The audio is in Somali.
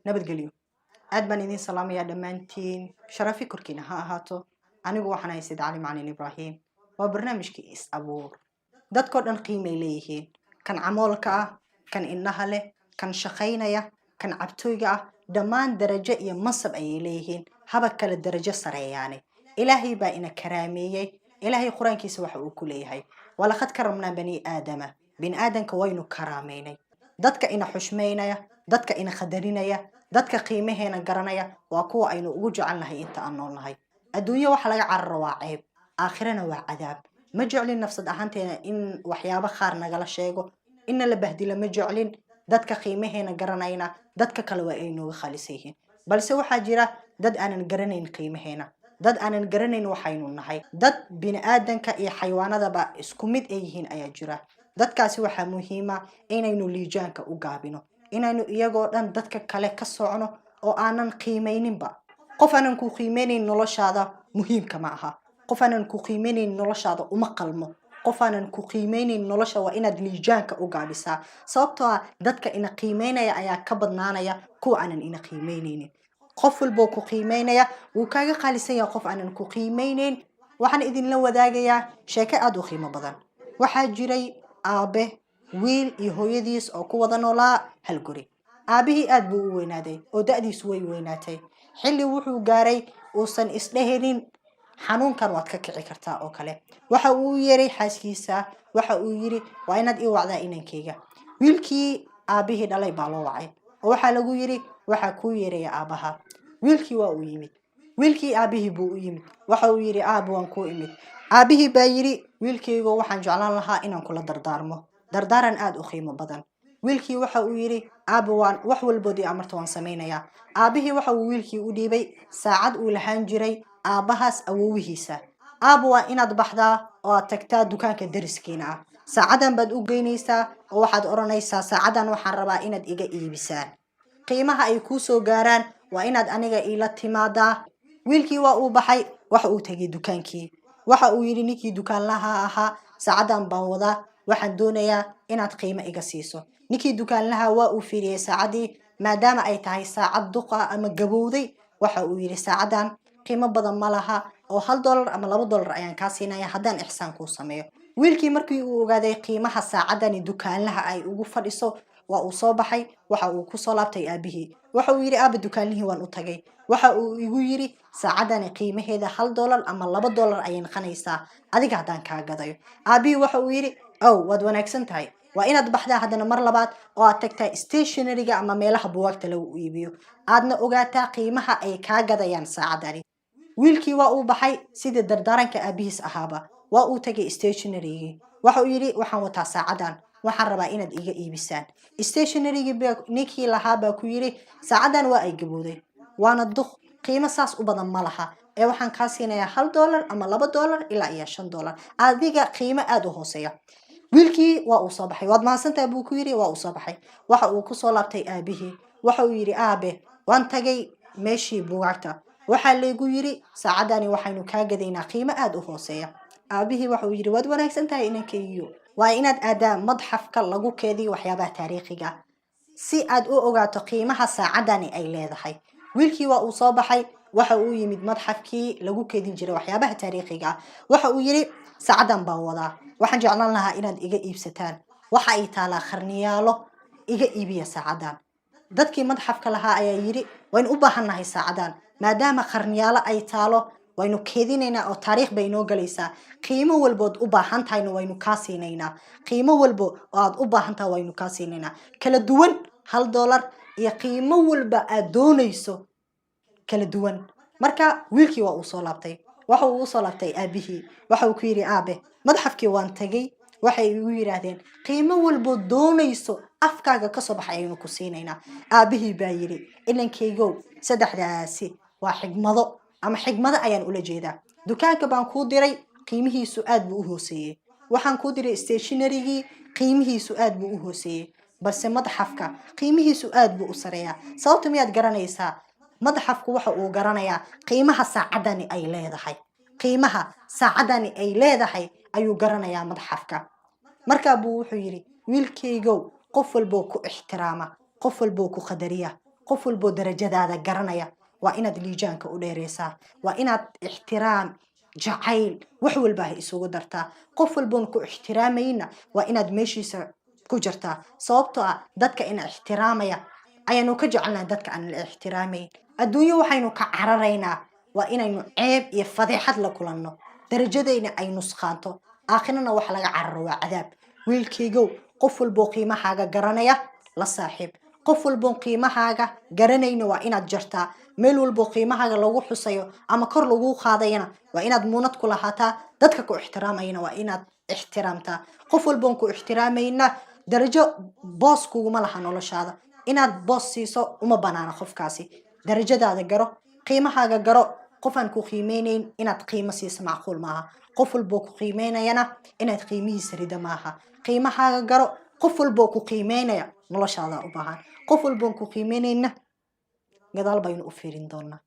nabadgelyo aad baan idin salaamayaa dhammaantiin sharafi korkiina ha ahaato anigu waxaan ahay Said Cali Macalin Ibrahim waa barnaamijkii is abuur dadkoo dhan qiimay leeyihiin kan camoolka ah kan indhaha leh kan shaqaynaya kan cabtooyga ah dhammaan darajo iyo mansab ayay leeyihiin haba kala darajo sareeyaane ilaahay baa ina karaameeyay ilaahay quraankiisa waxa uu ku leeyahay walaqad karamnaa bani aadama bin aadanka waynu karaameynay dadka ina xushmeynaya dadka ina qadarinaya dadka qiimaheena garanaya waa kuwa aynu ugu jecelnahay inta aan noolnahay adduunyo waxa laga cararo waa ceeb aakhirana waa cadaab ma jeclin nafsad ahaanteena in waxyaabo qaar nagala sheego inna la bahdilo ma jeclin dadka qiimaheena garanayna dadka kale waa ay nooga khalisayeen balse waxaa jira dad aanan garanayn qiimaheena dad aanan garanayn waxaynu nahay dad bini aadanka iyo xayawaanadaba isku mid ay yihiin ayaa jira dadkaasi waxaa muhiima inaynu liijaanka u gaabino inaynu iyagoo dhan dadka kale ka socno oo aanan qiimeyninba qof aanan ku qiimeynin noloshaada muhiimka ma aha qof aanan ku qiimeynin noloshaada uma qalmo qof aanan ku qiimeynin nolosha waa inaad liijaanka u gaabisaa sababtoo ah dadka ina qiimeynaya ayaa ka badnaanaya kuwa aanan ina qiimeyneynin qof walbo ku qiimeynaya wuu kaaga qaalisan yahay qof aanan ku qiimeyneyn waxaan idinla wadaagayaa sheeko aad u qiimo badan waxaa jiray aabe wiil iyo hooyadiis oo ku wada noolaa hal guri aabihii aad buu u weynaaday oo da'diisu way weynaatay xilli wuxuu gaaray uusan isdhehelin xanuunkan waad ka kici kartaa oo kale waxa uu yeeray xaaskiisa waxa uu yiri waa inaad ii wacdaa inankeyga wiilkii aabihii dhalay baa loo wacay oo waxaa lagu yiri waxa ku yeeraya aabaha wiilkii waa uu yimid wiilkii aabihii buu u yimid waxa uu yiri aab waan ku imid aabihii baa yiri wiilkeygu waxaan jeclaan lahaa inaan kula dardaarmo dardaaran aad u qiimo badan wiilkii waxa uu yiri aab waan wax walboodii amarta waan sameeynaya aabihii waxa uu wiilkii u dhiibay saacad uu lahaan jiray aabahaas awoowihiisa aab waa inaad baxdaa oo aad tagtaa dukaanka dariskiina ah saacadan baad u geynaysaa oo waxaad oranaysaa saacadan waxaan rabaa inaad iga iibisaan qiimaha ay ku soo gaaraan waa inaad aniga ila timaadaa wiilkii waa uu baxay waxa uu tagay dukaankii waxa uu yiri ninkii dukaanlaha ahaa saacadan baan wadaa waxaan doonayaa inaad qiimo iga siiso ninkii dukaanlaha waa uu fiiriyay saacadii maadaama ay tahay saacad duqa ama gabowday waxa uu yiri saacadan qiimo badan ma laha oo $1 ama $2 ayaan kaa siinaya haddaan ixsaan kuu sameeyo wiilkii markii uu ogaaday qiimaha saacadani dukaanlaha ay ugu fadhiso waa uu soo baxay waxa uu ku soo laabtay aabihii waxa uu yiri aaba dukaanlihii waan u tagay waxa uu igu yiri saacadani qiimaheeda $1 ama $2 ayay noqonaysaa adiga haddaan kaa gadayo aabihii waxa uu yiri waad wanaagsan tahay waa inaad baxdaa haddana mar labaad oo aad tagtaa stationeryga ama meelaha buugaagta lagu iibiyo aadna ogaataa qiimaha ay kaa gadayaan saacadani wiilkii waa uu baxay sidii dardaaranka aabihiis ahaaba waa uu tagay stationerygii waxa uu yiri waxaan wataa saacadan waxaan rabaa inaad iga iibisaan stationerygii ninkii lahaa baa ku yiri saacadan waa ay gabowday waana duq qiimo saas u badan ma laha ee waxaan kaa siinayaa $1 ama $2 ilaa iyo $5 adiga qiimo aad u hooseeya wiilkii waa uu soo baxay waad mahadsantahay buu ku yiri waa uu soo baxay waxa uu ku soo laabtay aabihii waxa uu yiri aabe waan tagay meeshii buugaagta waxa laygu yiri saacadani waxaynu kaa gadaynaa qiimo aad u hooseeya aabihii waxa uu yiri waad wanaagsan tahay inankeygiyo waa inaad aadaa madxafka lagu keediyo waxyaabaha taariikhiga si aad u ogaato qiimaha saacadani ay leedahay wiilkii waa uu soo baxay waxa uu yimid madxafkii lagu keedin jiray waxyaabaha taariikhiga waxa uu yiri saacadan baan wadaa waxaan jeclaan lahaa inaad iga iibsataan waxa ay taalaa qarniyaalo iga iibiya saacadan dadkii madxafka lahaa ayaa yiri waynu u baahannahay saacadan maadaama qarniyaalo ay taalo waynu keedinaynaa oo taariikh bay noo galaysaa qiimo walbood u baahan tahayna waynu kaa siinaynaa qiimo walbo oo aad u baahan tahay waynu kaa siinaynaa kala duwan $1 iyo qiimo walba aad doonayso kala duwan marka wiilkii waa uu soo laabtay waxa uu soo laabtay aabihii waxa uu ku yiri aabe madxafkii waan tagay waxay igu yiraahdeen qiimo walbo doonayso afkaaga ka soo baxay aynu ku siinaynaa aabihii baa yiri inankeygow saddexdaasi waa xigmado ama xigmado ayaan ula jeedaa dukaanka baan kuu diray qiimihiisu aad buu u hooseeyay waxaan kuu diray stationerygii qiimihiisu aad buu u hooseeyay balse madxafka qiimihiisu aad buu u sareeyaa sababta miyaad garanaysaa madxafku waxa uu garanayaa qiimaha saacadani ay leedahay qiimaha saacadani ay leedahay ayuu garanayaa madxafka markaa buu wuxuu yiri wiilkeygow qof walbo ku ixtiraama qof walbo ku qadariya qof walboo darajadaada garanaya waa inaad liijaanka u dheereysaa waa inaad ixtiraam jacayl wax walba isugu dartaa qof walboon ku ixtiraamayna waa inaad meeshiisa ku jirtaa sababtoo ah dadka ina ixtiraamaya ayaanu ka jecelnahay dadka aan la ixtiraamayn adduunyo waxaynu ka cararaynaa waa inaynu ceeb iyo fadeexad la kulanno darajadayna ay nusqaanto aakhirana wax laga cararo waa cadaab wiilkaygow qof walboo qiimahaaga garanaya la saaxiib qof walboo qiimahaaga garanayna waa inaad jartaa meel walboo qiimahaaga lagu xusayo ama kor lagu qaadayana waa inaad muunad ku lahaataa dadka ku ixtiraamayna waa inaad ixtiraamtaa qof walboon ku ixtiraamayna darajo boos kuguma laha noloshaada inaad boos siiso uma banaana qofkaasi darajadaada garo qiimahaaga garo qofaan ku qiimeynayn inaad qiimo siiso macquul maaha qof walboo ku qiimeynayana inaad qiimihiisa rida maaha qiimahaaga garo qof walboo ku qiimeynaya noloshaada u baahan qof walboon ku qiimeynayna gadaal baynu u fiirin doonaa